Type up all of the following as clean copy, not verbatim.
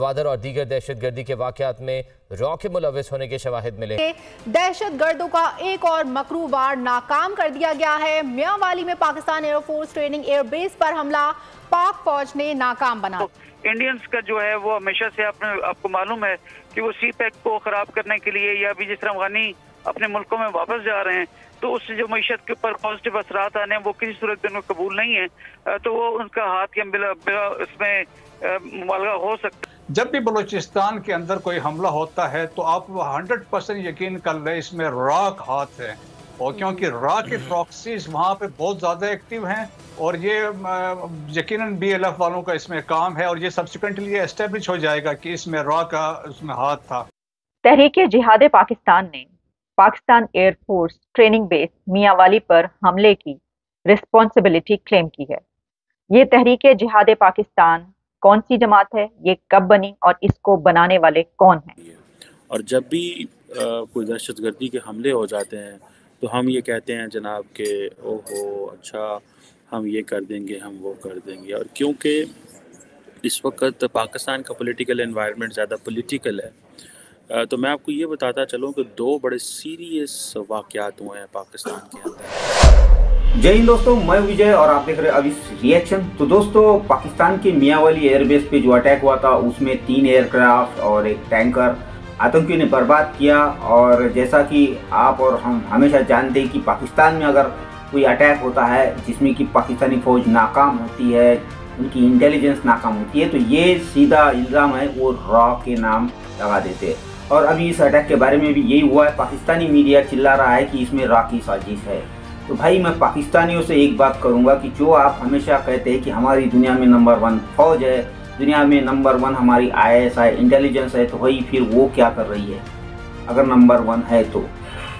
गवादर और दीगर दहशतगर्दी के वाकयात में रॉ के मुलविस होने के शवाहिद मिले। दहशतगर्दों का एक और मकरू वार नाकाम कर दिया गया है। मियांवाली में पाकिस्तान एयरफोर्स ट्रेनिंग एयरबेस पर हमला पाक फौज ने नाकाम बना। इंडियंस का जो है वो हमेशा से आपको मालूम है कि वो सी पैक को खराब करने के लिए या भी जिस तरह अफगानी अपने मुल्कों में वापस जा रहे हैं तो उससे जो मीशत के ऊपर पॉजिटिव असरात आने हैं वो किसी सूरत में कबूल नहीं है, तो वो उनका हाथ या इसमें मुबालगा हो सकता है। जब भी बलूचिस्तान के अंदर कोई हमला होता है तो आप 100% यकीन कर लें इसमें रॉ का हाथ है, और क्योंकि रॉ के प्रॉक्सीज वहाँ पे बहुत ज़्यादा एक्टिव हैं और ये यकीनन BLF वालों का इसमें काम है और ये सब्सिक्वेंटली एस्टेब्लिश हो जाएगा कि इसमें रॉ का उसमें हाथ था। तहरीक जिहाद पाकिस्तान ने Pakistan air force training base Mianwali पर हमले की रिस्पॉन्सिबिलिटी क्लेम की है। ये तहरीक जिहाद पाकिस्तान कौन सी जमात है, ये कब बनी और इसको बनाने वाले कौन हैं? और जब भी कोई दहशतगर्दी के हमले हो जाते हैं तो हम ये कहते हैं जनाब के ओहो अच्छा हम ये कर देंगे हम वो कर देंगे, और क्योंकि इस वक्त पाकिस्तान का पॉलिटिकल एनवायरनमेंट ज़्यादा पॉलिटिकल है तो मैं आपको ये बताता चलूँ कि 2 बड़े सीरियस वाक़यात हुए हैं पाकिस्तान के अंदर। जय हिंद दोस्तों, मैं विजय और आप देख रहे हैं अब इस रिएक्शन। तो दोस्तों, पाकिस्तान के मियांवाली एयरबेस पे जो अटैक हुआ था उसमें 3 एयरक्राफ्ट और एक टैंकर आतंकियों ने बर्बाद किया। और जैसा कि आप और हम हमेशा जानते हैं कि पाकिस्तान में अगर कोई अटैक होता है जिसमें कि पाकिस्तानी फ़ौज नाकाम होती है, उनकी इंटेलिजेंस नाकाम होती है, तो ये सीधा इल्ज़ाम है वो रॉ के नाम लगा देते हैं। और अभी इस अटैक के बारे में भी यही हुआ है, पाकिस्तानी मीडिया चिल्ला रहा है कि इसमें रॉ की साजिश है। तो भाई मैं पाकिस्तानियों से एक बात करूंगा कि जो आप हमेशा कहते हैं कि हमारी दुनिया में नंबर 1 फौज है, दुनिया में नंबर 1 हमारी ISI इंटेलिजेंस है, तो वही फिर वो क्या कर रही है अगर नंबर 1 है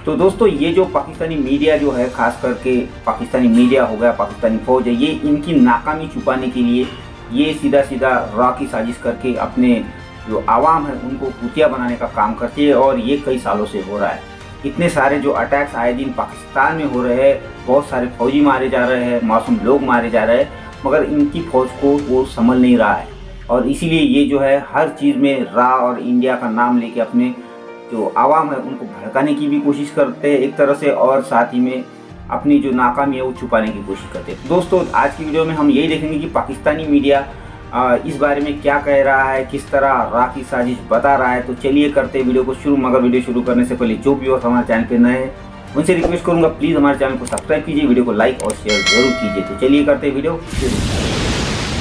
तो दोस्तों ये जो पाकिस्तानी मीडिया जो है, खास करके पाकिस्तानी मीडिया हो गया, पाकिस्तानी फौज है, ये इनकी नाकामी छुपाने के लिए ये सीधा रॉ की साजिश करके अपने जो आवाम है उनको भूतिया बनाने का काम करती है। और ये कई सालों से हो रहा है। इतने सारे जो अटैक्स आए दिन पाकिस्तान में हो रहे हैं, बहुत सारे फौजी मारे जा रहे हैं, मासूम लोग मारे जा रहे हैं, मगर इनकी फौज को वो संभल नहीं रहा है। और इसीलिए ये जो है हर चीज़ में रॉ और इंडिया का नाम लेके अपने जो आवाम है उनको भड़काने की भी कोशिश करते हैं एक तरह से, और साथ ही में अपनी जो नाकामी है वो छुपाने की कोशिश करते हैं। दोस्तों आज की वीडियो में हम यही देखेंगे कि पाकिस्तानी मीडिया इस बारे में क्या कह रहा है, किस तरह रॉ की साजिश बता रहा है। तो चलिए करते हैं वीडियो को शुरू। मगर वीडियो शुरू करने से पहले जो व्यूअर्स हमारे चैनल पे नए हैं उनसे रिक्वेस्ट करूंगा प्लीज़ हमारे चैनल को सब्सक्राइब कीजिए, वीडियो को लाइक और शेयर जरूर कीजिए। तो चलिए करते हैं वीडियो शुरू।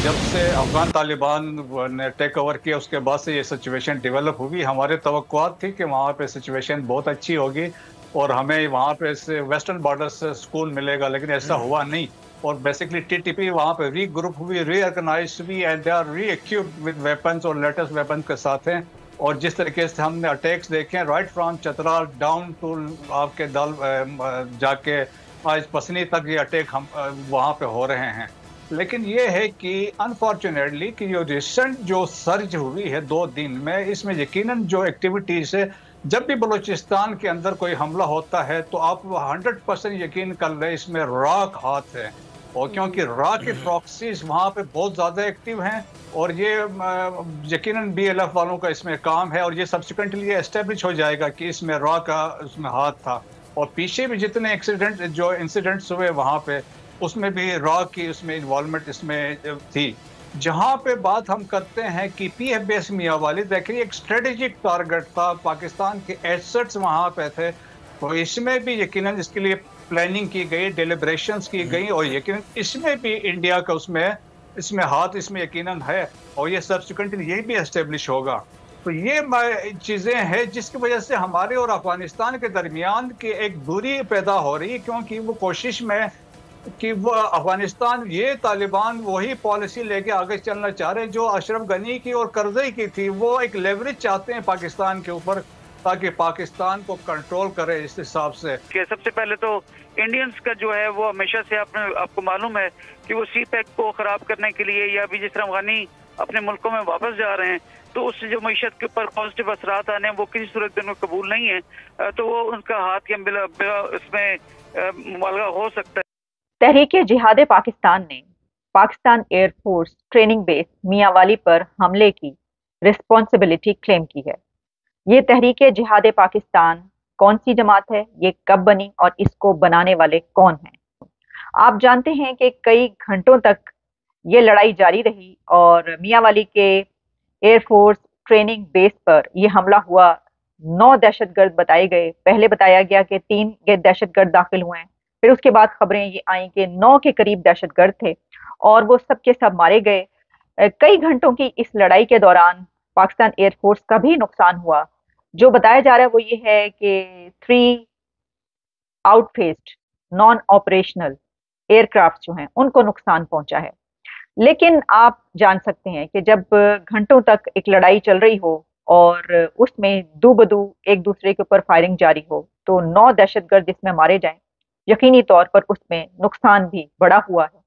जब से अफगान तालिबान ने टेक ओवर किया उसके बाद से ये सिचुएशन डेवलप हुई। हमारे तवक्कुआत थी कि वहाँ पे सिचुएशन बहुत अच्छी होगी और हमें वहाँ पे से वेस्टर्न बॉर्डर से सुकून मिलेगा, लेकिन ऐसा हुआ नहीं। और बेसिकली TTP वहाँ पे री ग्रुप हुई, रीऑर्गेनाइज हुई एंड दे आर री इक्विप्ड विद वेपन्स और लेटेस्ट वेपन्स के साथ हैं। और जिस तरीके से हमने अटैक्स देखे हैं right from Chatra down to आपके दल जाके आज पसनी तक ये अटैक हम वहाँ पे हो रहे हैं। लेकिन ये है कि अनफॉर्चुनेटली कि जो रिसेंट जो सर्ज हुई है 2 दिन में, इसमें यकीनन जो एक्टिविटीज़ है, जब भी बलूचिस्तान के अंदर कोई हमला होता है तो आप 100% यकीन कर लें इसमें रॉ का हाथ है। और क्योंकि रॉ के प्रॉक्सीज वहाँ पे बहुत ज़्यादा एक्टिव हैं और ये यकीनन BLF वालों का इसमें काम है और ये सब्सिक्वेंटली एस्टेब्लिश हो जाएगा कि इसमें रॉ का उसमें हाथ था। और पीछे भी जितने इंसिडेंट्स हुए वहाँ पे उसमें भी रॉ की उसमें इन्वॉल्वमेंट इसमें थी। जहाँ पे बात हम करते हैं कि PF बेस मियांवाली, देखिए एक स्ट्रेटेजिक टारगेट था, पाकिस्तान के एसेट्स वहाँ पे थे, तो इसमें भी यकीनन इसके लिए प्लानिंग की गई, डेलिब्रेशंस की गई और यकीनन इसमें भी इंडिया का इसमें हाथ इसमें यकीनन है और ये सब्सिक्वेंटली यही भी एस्टेब्लिश होगा। तो ये चीज़ें हैं जिसकी वजह से हमारे और अफगानिस्तान के दरमियान की एक दूरी पैदा हो रही है, क्योंकि वो कोशिश में कि वो अफगानिस्तान ये तालिबान वही पॉलिसी लेके आगे चलना चाह रहे हैं जो अशरफ गनी की और करज़ई की थी। वो एक लेवरेज चाहते हैं पाकिस्तान के ऊपर ताकि पाकिस्तान को कंट्रोल करे इस हिसाब से। सबसे पहले तो इंडियंस का जो है वो हमेशा से आपको मालूम है कि वो सी पैक को खराब करने के लिए या भी जिस तरह अफगानी अपने मुल्कों में वापस जा रहे हैं तो उससे जो मीशत के ऊपर पॉजिटिव असरात आने हैं वो किसी सूरत में कबूल नहीं है, तो वो उनका हाथ या इसमें मुबालगा हो सकता है। तहरीक जिहाद पाकिस्तान ने Pakistan air force training base Mianwali पर हमले की रिस्पॉन्सिबिलिटी क्लेम की है। ये तहरीक जिहाद पाकिस्तान कौन सी जमात है, ये कब बनी और इसको बनाने वाले कौन हैं? आप जानते हैं कि कई घंटों तक ये लड़ाई जारी रही और मियांवाली के एयरफोर्स ट्रेनिंग बेस पर यह हमला हुआ। 9 दहशतगर्द बताए गए। पहले बताया गया कि 3 दहशतगर्द दाखिल हुए हैं, फिर उसके बाद खबरें ये आई कि 9 के करीब दहशतगर्द थे और वो सब के सब मारे गए। कई घंटों की इस लड़ाई के दौरान पाकिस्तान एयरफोर्स का भी नुकसान हुआ। जो बताया जा रहा है वो ये है कि 3 आउटफेस्ड नॉन ऑपरेशनल एयरक्राफ्ट जो हैं उनको नुकसान पहुंचा है। लेकिन आप जान सकते हैं कि जब घंटों तक एक लड़ाई चल रही हो और उसमें दो बदू एक दूसरे के ऊपर फायरिंग जारी हो तो 9 दहशतगर्द जिसमें मारे जाएं, यकीनी तौर पर उसमें नुकसान भी बड़ा हुआ है।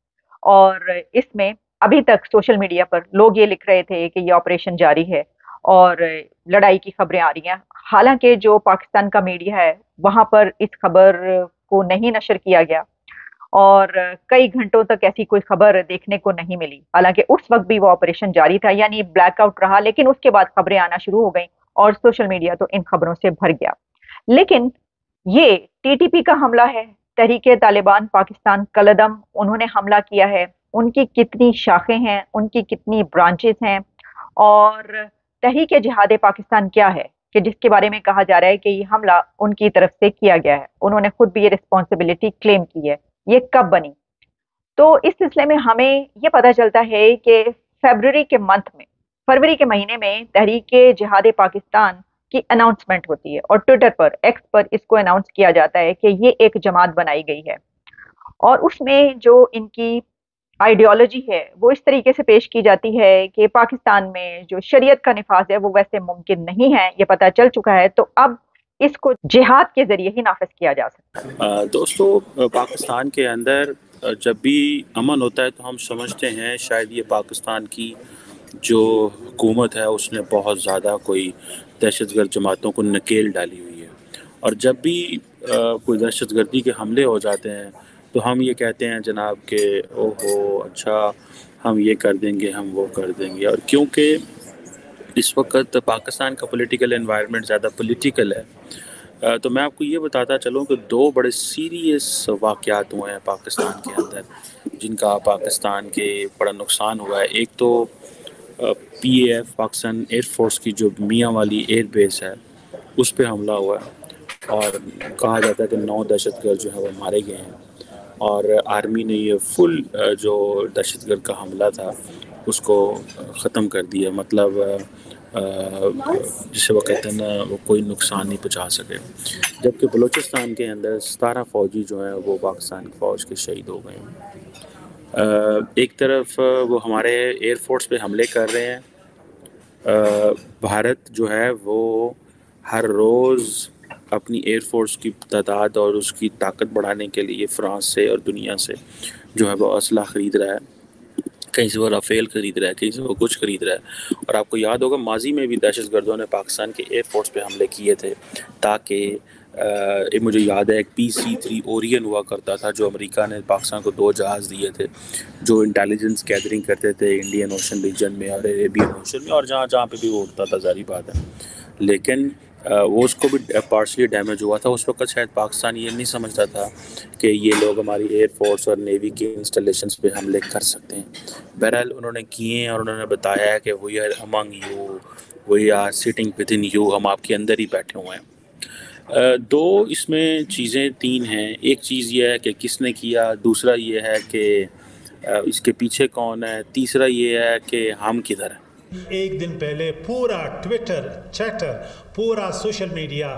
और इसमें अभी तक सोशल मीडिया पर लोग ये लिख रहे थे कि ये ऑपरेशन जारी है और लड़ाई की खबरें आ रही हैं। हालांकि जो पाकिस्तान का मीडिया है वहां पर इस खबर को नहीं नशर किया गया और कई घंटों तक ऐसी कोई खबर देखने को नहीं मिली। हालांकि उस वक्त भी वो ऑपरेशन जारी था, यानी ब्लैकआउट रहा, लेकिन उसके बाद खबरें आना शुरू हो गई और सोशल मीडिया तो इन खबरों से भर गया। लेकिन ये टीटीपी का हमला है, तहरीक तालिबान पाकिस्तान कलदम, उन्होंने हमला किया है। उनकी कितनी शाखें हैं, उनकी कितनी ब्रांचेस हैं और तहरीक जिहाद पाकिस्तान क्या है कि जिसके बारे में कहा जा रहा है कि ये हमला उनकी तरफ से किया गया है। उन्होंने खुद भी ये रिस्पॉन्सिबिलिटी क्लेम की है। ये कब बनी? तो इस सिलसिले में हमें ये पता चलता है कि फरवरी के महीने में तहरीक जिहाद पाकिस्तान की अनाउंसमेंट होती है और ट्विटर पर, एक्स पर इसको अनाउंस किया जाता है कि ये एक जमात बनाई गई है और उसमें जो इनकी आइडियोलॉजी है वो इस तरीके से पेश की जाती है कि पाकिस्तान में जो शरीयत का निफाज है वो वैसे मुमकिन नहीं है, ये पता चल चुका है, तो अब इसको जिहाद के जरिए ही नाफिज किया जा सकता है। दोस्तों, पाकिस्तान के अंदर जब भी अमन होता है तो हम समझते हैं शायद ये पाकिस्तान की जो हुकूमत है उसने बहुत ज़्यादा कोई दहशतगर्द जमातों को नकेल डाली हुई है और जब भी कोई दहशतगर्दी के हमले हो जाते हैं तो हम ये कहते हैं जनाब कि ओहो अच्छा हम ये कर देंगे, हम वो कर देंगे। और क्योंकि इस वक्त पाकिस्तान का पॉलिटिकल एनवायरनमेंट ज़्यादा पॉलिटिकल है तो मैं आपको ये बताता चलूँ कि 2 बड़े सीरियस वाक़यात हुए हैं पाकिस्तान के अंदर जिनका पाकिस्तान के बड़ा नुकसान हुआ है। एक तो PAF पाकिस्तान एयरफोर्स की जो मियांवाली एयर बेस है उस पर हमला हुआ है और कहा जाता है कि 9 दहशतगर्द जो है वो मारे गए हैं और आर्मी ने ये फुल जो दहशतगर्द का हमला था उसको ख़त्म कर दिया। मतलब जिसे वो कहते हैं ना, वो कोई नुकसान नहीं पहुंचा सके। जबकि बलूचिस्तान के अंदर 17 फ़ौजी जो हैं वो पाकिस्तान की फ़ौज के शहीद हो गए हैं। एक तरफ वो हमारे एयरफोर्स पे हमले कर रहे हैं। भारत जो है वो हर रोज़ अपनी एयरफोर्स की तादाद और उसकी ताकत बढ़ाने के लिए फ़्रांस से और दुनिया से जो है वो असला ख़रीद रहा है। कहीं से वो राफेल ख़रीद रहा है, कहीं से वो कुछ ख़रीद रहा है। और आपको याद होगा माजी में भी दहशतगर्दों ने पाकिस्तान के एयरफोर्स पे हमले किए थे ताकि मुझे याद है एक PC-3 ओरियन हुआ करता था जो अमेरिका ने पाकिस्तान को 2 जहाज़ दिए थे जो इंटेलिजेंस गैदरिंग करते थे इंडियन ओशन रीजन में और अरेबियन ओशन में और जहाँ जहाँ पे भी वो उड़ता था, जारी बात है। लेकिन वो उसको भी पार्शली डैमेज हुआ था। उस वक्त शायद पाकिस्तान ये नहीं समझता था कि ये लोग हमारी एयरफोर्स और नेवी के इंस्टॉलेशंस पे हमले कर सकते हैं। बहरहाल उन्होंने किए और उन्होंने बताया है कि we are among you, we are sitting within you, हम आपके अंदर ही बैठे हुए हैं। 2 इसमें चीज़ें 3 हैं। एक चीज़ ये है कि किसने किया, दूसरा ये है कि इसके पीछे कौन है, तीसरा ये है कि हम किधर हैं। एक दिन पहले पूरा ट्विटर, चैटर, पूरा सोशल मीडिया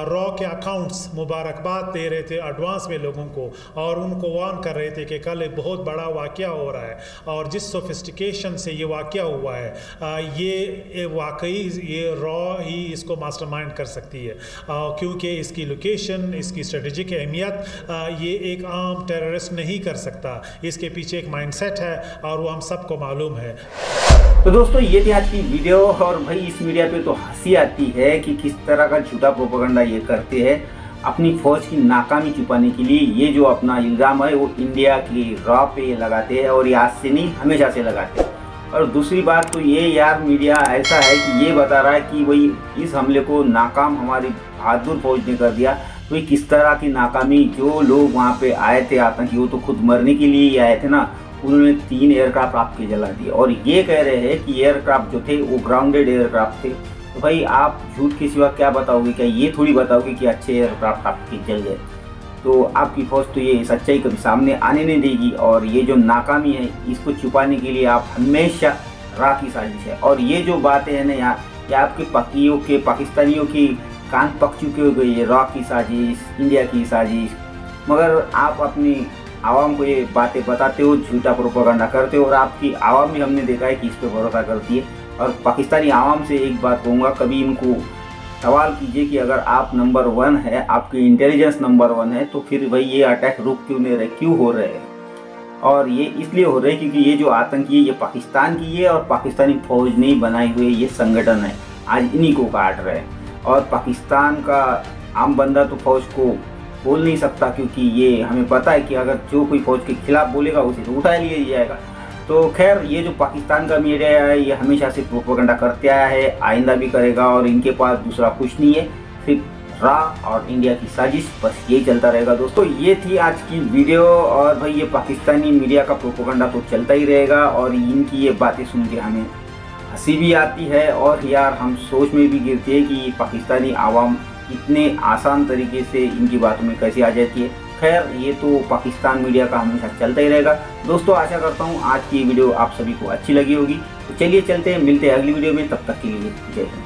रॉ के अकाउंट्स मुबारकबाद दे रहे थे एडवांस में लोगों को और उनको वार्न कर रहे थे कि कल एक बहुत बड़ा वाक़या हो रहा है और जिस सोफिस्टिकेशन से ये वाक़या हुआ है ये वाकई ये रॉ ही इसको मास्टरमाइंड कर सकती है क्योंकि इसकी लोकेशन, इसकी स्ट्रेटेजिक अहमियत ये एक आम टेररिस्ट नहीं कर सकता। इसके पीछे एक माइंडसेट है और वो हम सबको मालूम है। तो दोस्तों ये थी आज की वीडियो और भाई इस मीडिया पे तो हंसी आती है कि किस तरह का झूठा प्रोपेगेंडा ये करते हैं अपनी फौज की नाकामी छुपाने के लिए। ये जो अपना इल्ज़ाम है वो इंडिया की रॉ पे लगाते हैं और ये आज से नहीं हमेशा से लगाते हैं। और दूसरी बात तो ये यार मीडिया ऐसा है कि ये बता रहा है कि वही इस हमले को नाकाम हमारी बहादुर फौज ने कर दिया। तो ये किस तरह की नाकामी, जो लोग वहाँ पे आए थे आतंकी वो तो खुद मरने के लिए ही आए थे ना, उन्होंने 3 एयरक्राफ्ट आपके जला दिए और ये कह रहे हैं कि एयरक्राफ्ट जो थे वो ग्राउंडेड एयरक्राफ्ट थे। तो भाई आप झूठ के सिवा क्या बताओगे? क्या ये थोड़ी बताओगे कि अच्छे एयरक्राफ्ट आपके जल गए? तो आपकी फौज तो ये सच्चाई कभी सामने आने नहीं देगी और ये जो नाकामी है इसको छुपाने के लिए आप हमेशा राह की साजिश है। और ये जो बातें हैं ना यहाँ, ये आपके पकियों के पाकिस्तानियों की कान पक चुके हो गए, ये रॉ की साजिश, इंडिया की साजिश, मगर आप अपनी आवाम को ये बातें बताते हो, झूठा प्रोपेगेंडा करते हो और आपकी आवाम भी हमने देखा है कि इस पर भरोसा करती है। और पाकिस्तानी आवाम से एक बात कहूँगा, कभी इनको सवाल कीजिए कि अगर आप नंबर 1 है, आपकी इंटेलिजेंस नंबर 1 है, तो फिर भाई ये अटैक रुक क्यों नहीं रहे, क्यों हो रहे हैं? और ये इसलिए हो रहे हैं क्योंकि ये जो आतंकी है ये पाकिस्तान की है और पाकिस्तानी फौज ने बनाई हुई ये संगठन है, आज इन्हीं को काट रहे हैं। और पाकिस्तान का आम बंदा तो फौज को बोल नहीं सकता, क्योंकि ये हमें पता है कि अगर जो कोई फौज के खिलाफ बोलेगा उसे तो उठा लिया जाएगा। तो खैर, ये जो पाकिस्तान का मीडिया है ये हमेशा से प्रोपेगेंडा करते आया है, आइंदा भी करेगा और इनके पास दूसरा कुछ नहीं है, सिर्फ रा और इंडिया की साजिश, बस यही चलता रहेगा। दोस्तों ये थी आज की वीडियो और भाई ये पाकिस्तानी मीडिया का प्रोपेगेंडा तो चलता ही रहेगा और इनकी ये बातें सुन के हमें हंसी भी आती है और यार हम सोच में भी गिरते हैं कि पाकिस्तानी आवाम इतने आसान तरीके से इनकी बातों में कैसे आ जाती है। खैर, ये तो पाकिस्तान मीडिया का हमेशा चलता ही रहेगा। दोस्तों आशा करता हूँ आज की वीडियो आप सभी को अच्छी लगी होगी। तो चलिए चलते हैं, मिलते हैं अगली वीडियो में, तब तक के लिए जय हिंद।